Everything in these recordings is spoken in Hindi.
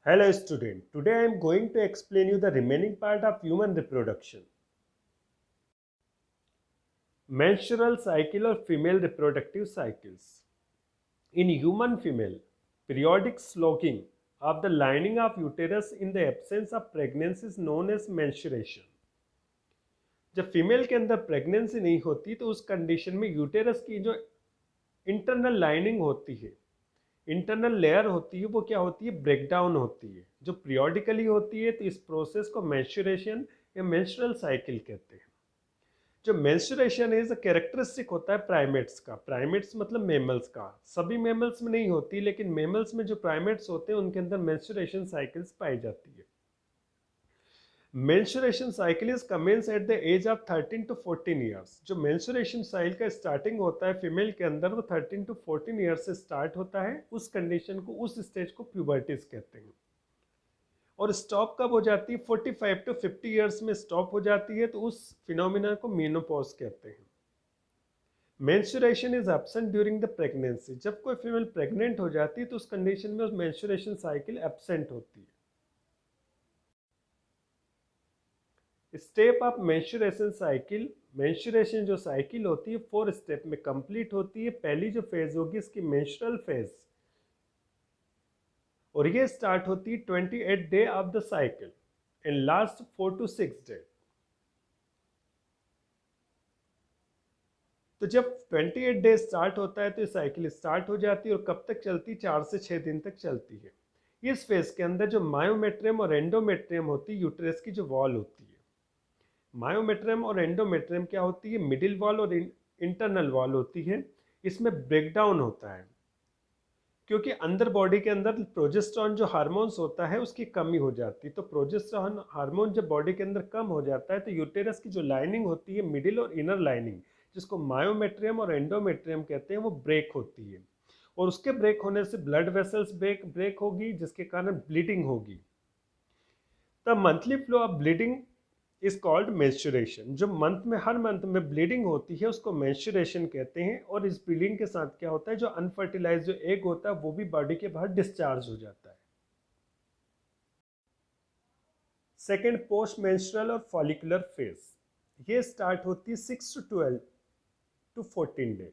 Hello student, today I am going to explain you the remaining part of human reproduction. Menstrual cycle or female reproductive cycles. In human female, periodic sloping of the lining of uterus in the absence of pregnancy is known as menstruation. जब फीमेल के अंदर प्रेगनेंसी नहीं होती तो उस कंडीशन में यूटेरस की जो इंटरनल लाइनिंग होती है, इंटरनल लेयर होती है, वो क्या होती है, ब्रेकडाउन होती है, जो पीरियोडिकली होती है। तो इस प्रोसेस को मेंस्ट्रुएशन या मेंस्ट्रुअल साइकिल कहते हैं। जो मेंस्ट्रुएशन इज कैरेक्टरिस्टिक होता है प्राइमेट्स का। प्राइमेट्स मतलब मेमल्स का। सभी मेमल्स में नहीं होती, लेकिन मेमल्स में जो प्राइमेट्स होते हैं उनके अंदर मेंस्ट्रुएशन साइकिल्स पाई जाती है। Menstruation cycle is commence at the age of 13 to 14 years. जो मेंस्ट्रुएशन साइकिल का स्टार्टिंग होता है फीमेल के अंदर, वो 13 to 14 ईयर्स से स्टार्ट होता है। उस कंडीशन को, उस स्टेज को प्यूबर्टीज कहते हैं। और स्टॉप कब हो जाती है? 45 to 50 ईयर्स में स्टॉप हो जाती है। तो उस फिनोमिना को मेनोपॉज कहते हैं। Menstruation is absent during the pregnancy. जब कोई फीमेल प्रेग्नेंट हो जाती है तो उस कंडीशन में उस मेंस्ट्रुएशन साइकिल एब्सेंट होती है। Step of menstruation cycle. Menstruation जो साइकिल होती है 4 स्टेप में कंप्लीट होती है। पहली जो फेज होगी इसकी मेंस्ट्रुअल फेज, और ये स्टार्ट होती है 28 day of the cycle and last 4 to 6 day. तो जब 28 डे स्टार्ट होता है तो ये साइकिल स्टार्ट हो जाती है और कब तक चलती है? 4 से 6 दिन तक चलती है। इस फेज के अंदर जो मायोमेट्रियम और एंडोमेट्रियम होती है, यूट्रस की जो वॉल होती है। मायोमेट्रियम और एंडोमेट्रियम क्या होती है? मिडिल वॉल और इंटरनल वॉल होती है। इसमें ब्रेकडाउन होता है क्योंकि अंदर बॉडी के अंदर प्रोजेस्टेरॉन जो हार्मोन्स होता है उसकी कमी हो जाती है। तो प्रोजेस्टेरॉन हार्मोन जब बॉडी के अंदर कम हो जाता है तो यूटेरस की जो लाइनिंग होती है, मिडिल और इनर लाइनिंग, जिसको मायोमेट्रियम और एंडोमेट्रियम कहते हैं, वो ब्रेक होती है। और उसके ब्रेक होने से ब्लड वेसल्स ब्रेक होगी, जिसके कारण ब्लीडिंग होगी। The monthly flow of bleeding is called menstruation. जो मंथ में, हर मंथ में ब्लीडिंग होती है उसको मेंस्ट्रुएशन कहते हैं। और इस ब्लीडिंग के साथ क्या होता है, जो अनफर्टिलाइज जो एग होता है वो भी बॉडी के बाहर डिस्चार्ज हो जाता है। सेकेंड, पोस्ट मेंस्ट्रुअल और फॉलिकुलर फेज। ये स्टार्ट होती है 6 to 12 to 14 डे।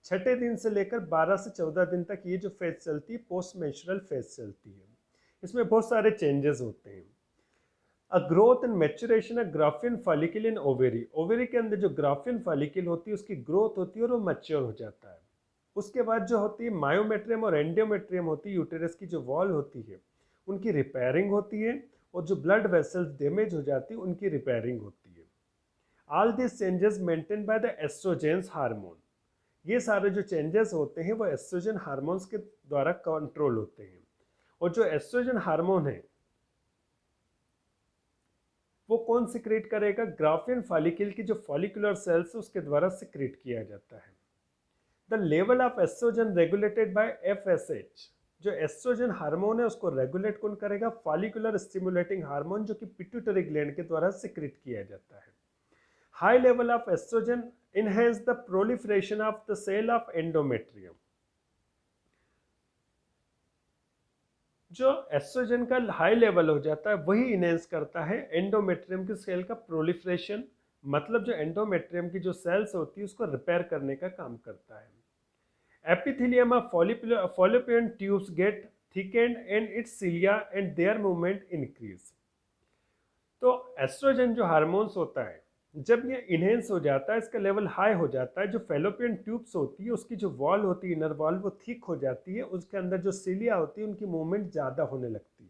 छठे दिन से लेकर 12 से 14 दिन तक ये जो फेज चलती है पोस्ट मेंस्ट्रुअल फेज चलती है। इसमें बहुत सारे चेंजेस होते हैं। A growth and maturation of Graafian follicle in ovary. Ovary के अंदर जो ग्राफियन फॉलिकल होती है उसकी ग्रोथ होती है और वो मैच्योर हो जाता है। उसके बाद जो होती है मायोमेट्रियम और एंडोमेट्रियम होती है, यूटेरस की जो वॉल होती है उनकी रिपेयरिंग होती है। और जो ब्लड वेसल्स डैमेज हो जाती है उनकी रिपेयरिंग होती है। All this changes maintain by the oestrogens hormone. ये सारे जो चेंजेस होते हैं वो एस्ट्रोजन हार्मोन्स के द्वारा कंट्रोल होते हैं। और जो एस्ट्रोजन हार्मोन है वो कौन सिक्रेट करेगा? ग्राफियन फॉलिकल की जो फॉलिकुलर सेल्स है उसके द्वारा सिक्रेट किया जाता है। The level of oestrogen regulated by FSH. जो एस्ट्रोजन हार्मोन है उसको रेगुलेट कौन करेगा? फॉलिकुलर स्टिमुलेटिंग हार्मोन, जो कि पिट्यूटरी ग्लैंड के द्वारा सिक्रेट किया जाता है। High level of oestrogen enhance the proliferation of the cell of endometrium। जो एस्ट्रोजन का हाई लेवल हो जाता है वही इनहेंस करता है एंडोमेट्रियम की सेल का प्रोलिफरेशन। मतलब जो एंडोमेट्रियम की जो सेल्स होती है उसको रिपेयर करने का काम करता है। Epithelium of fallopian tubes get thickened and its cilia and their movement increase. तो एस्ट्रोजन जो हार्मोन्स होता है जब ये इनहेंस हो जाता है, इसका लेवल हाई हो जाता है, जो फेलोपियन ट्यूब्स होती है उसकी जो वॉल होती है, इनर वॉल, वो थिक हो जाती है। उसके अंदर जो सिलिया होती है उनकी मूवमेंट ज़्यादा होने लगती है।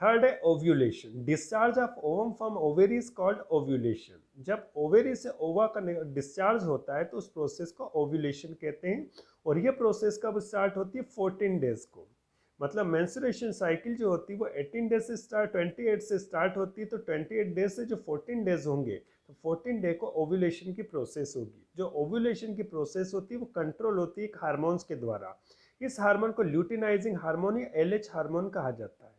थर्ड है ovulation. Discharge of ovum from ovary is called ovulation. जब ओवेरी से ओवा का डिस्चार्ज होता है तो उस प्रोसेस को ओव्यूलेशन कहते हैं। और ये प्रोसेस कब स्टार्ट होती है? 14 डेज को। मतलब मेंस्ट्रुएशन साइकिल जो होती है वो 18 डेज से 28 से स्टार्ट होती है। तो 28 डेज से जो 14 डेज होंगे तो 14 डे को ओव्यूलेशन की प्रोसेस होगी। जो ओव्यूलेशन की प्रोसेस होती है वो कंट्रोल होती है एक हार्मोन्स के द्वारा। इस हार्मोन को ल्यूटिनाइजिंग हार्मोन या एलएच हार्मोन कहा जाता है।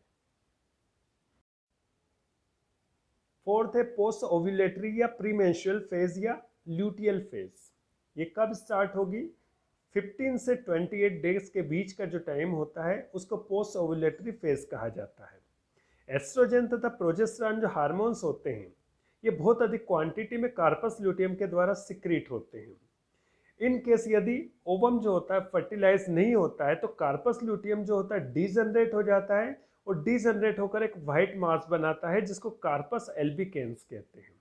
फोर्थ है पोस्ट ओव्यूलेटरी या प्रीमेंस्ट्रुअल फेज या ल्यूटियल फेज। ये कब स्टार्ट होगी? 15 से 28 डेज के बीच का जो टाइम होता है उसको पोस्ट ओव्यूलेटरी फेज कहा जाता है। एस्ट्रोजन तथा प्रोजेस्टेरॉन जो हार्मोन्स होते हैं ये बहुत अधिक क्वांटिटी में कार्पस ल्यूटियम के द्वारा सिक्रीट होते हैं। इन केस यदि ओवम जो होता है फर्टिलाइज नहीं होता है तो कार्पस ल्यूटियम जो होता है डीजनरेट हो जाता है और डीजनरेट होकर एक व्हाइट मास बनाता है जिसको कार्पस एल्बिकेंस कहते हैं।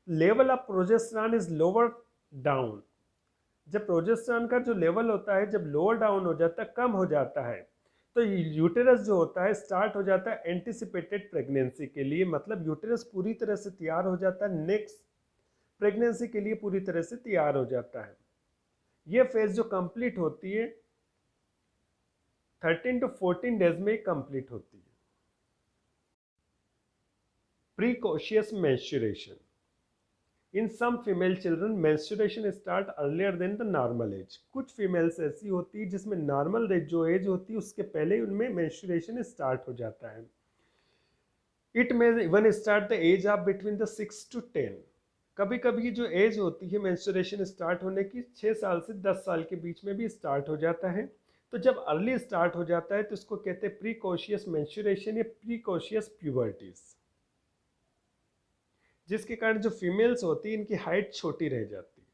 Level of progesterone is lower down. जब प्रोजेस्टेरॉन का जो लेवल होता है जब लोअर डाउन हो जाता है, कम हो जाता है, तो यूटेरस जो होता है स्टार्ट हो जाता है एंटिसिपेटेड प्रेगनेंसी के लिए, मतलब यूटेरस पूरी तरह से तैयार हो जाता है, नेक्स्ट प्रेगनेंसी के लिए पूरी तरह से तैयार हो जाता है। ये फेज जो कंप्लीट होती है 13 टू 14 डेज में कंप्लीट होती है। Precocious menstruation. In some female children menstruation start earlier than the normal age. कुछ फीमेल्स ऐसी होती है जिसमें नॉर्मल जो एज होती है उसके पहले ही उनमें मेंस्ट्रुएशन स्टार्ट हो जाता है। It may even start the age of between the 6 to 10। कभी कभी जो एज होती है मेंस्ट्रुएशन स्टार्ट होने की 6 साल से 10 साल के बीच में भी स्टार्ट हो जाता है। तो जब अर्ली स्टार्ट हो जाता है तो इसको कहते हैं प्रीकॉशियस मेंस्ट्रुएशन या प्रीकॉशियस प्यूबर्टीज, जिसके कारण जो फीमेल्स होती है इनकी हाइट छोटी रह जाती है।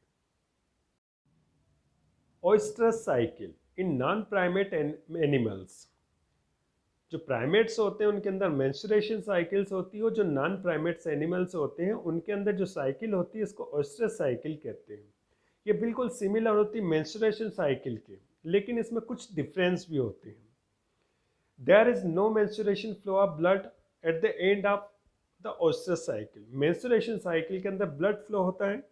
ओएस्ट्रस cycle in non primate animals. जो प्राइमेट्स होते हैं उनके अंदर मेंस्ट्रुएशन साइकिल्स होती है और जो नॉन प्राइमेट्स एनिमल्स होते हैं उनके अंदर जो साइकिल होती है इसको ओएस्ट्रस साइकिल कहते हैं। ये बिल्कुल सिमिलर होती है मेंस्ट्रुएशन साइकिल के, लेकिन इसमें कुछ डिफरेंस भी होते हैं। There is no menstruation flow of blood at the end of the oestrus cycle. Menstruation cycle के अंदर ब्लड फ्लो होता है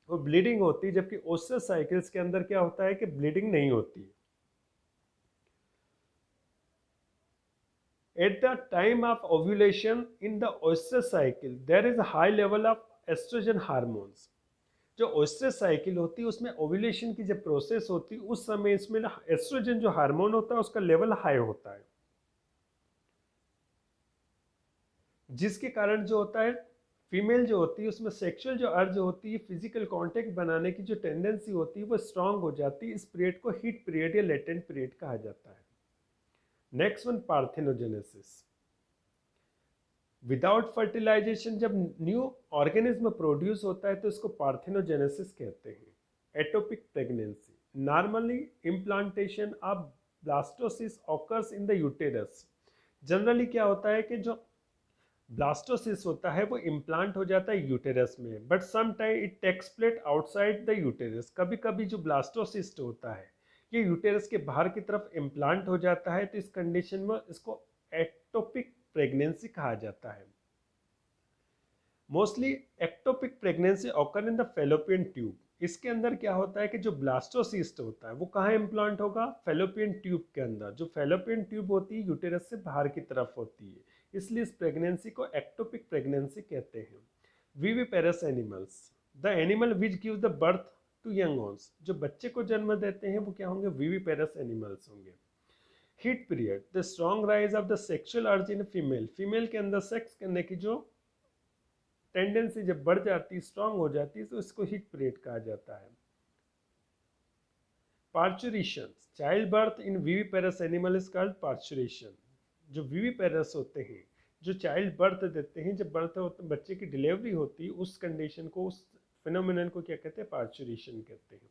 और ब्लीडिंग होती है, जबकि ओएस्ट्रस साइकिल्स के अंदर क्या होता है कि ब्लीडिंग नहीं होती है। At the time of ovulation in the oestrus cycle, there is a high level of estrogen hormones। जो ओएस्ट्रस साइकिल होती है उसमें ओव्यूलेशन की जब प्रोसेस होती है उस समय इसमें एस्ट्रोजन जो हार्मोन होता है उसका लेवल हाई होता है, जिसके कारण जो होता है फीमेल जो होती है उसमें सेक्सुअल जो अर्ज होती है, फिजिकल कांटेक्ट बनाने की जो टेंडेंसी होती है वो स्ट्रांग हो जाती है। इस पीरियड को हीट पीरियड या लेटेंट पीरियड कहा जाता है। Next one parthenogenesis. Without fertilisation जब न्यू ऑर्गेनिज्म प्रोड्यूस होता है तो इसको पार्थेनोजेनेसिस कहते हैं। Ectopic pregnancy. Normally implantation of blastocyst occurs in the uterus. Generally क्या होता है कि जो ब्लास्टोसिस होता है वो इम्प्लांट हो जाता है यूटेरस में, but some time it takes place outside the uterus. कभी कभी जो ब्लास्टोसिस्ट होता है ये यूटेरस के बाहर की तरफ इम्प्लांट हो जाता है, तो इस कंडीशन में इसको एक्टोपिक प्रेगनेंसी कहा जाता है। Mostly ectopic pregnancy occur in the fallopian tube. इसके अंदर क्या होता है कि जो ब्लास्टोसिस्ट होता है वो कहाँ इम्प्लांट होगा, फेलोपियन ट्यूब के अंदर। जो फेलोपियन ट्यूब होती है यूटेरस से बाहर की तरफ होती है, इसलिए इस प्रेगनेंसी को एक्टोपिक प्रेगनेंसी कहते हैं। Viviparous animals. The animal which give the birth to young ones. जो बच्चे को जन्म देते हैं वो क्या होंगे, विविपेरस एनिमल्स होंगे। Heat period. The strong rise of the sexual urge in female. Female के अंदर सेक्स करने की जो टेंडेंसी जब बढ़ जाती है, स्ट्रांग हो जाती है, तो इसको हीट पीरियड कहा जाता है। Parturition. Child birth in viviparous animal is called parturition. जो विविपेरस होते हैं जो चाइल्ड बर्थ देते हैं, जब बर्थ होते बच्चे की डिलीवरी होती है उस कंडीशन को, उस फिनोमिनन को क्या कहते हैं, पार्चुरेशन कहते हैं।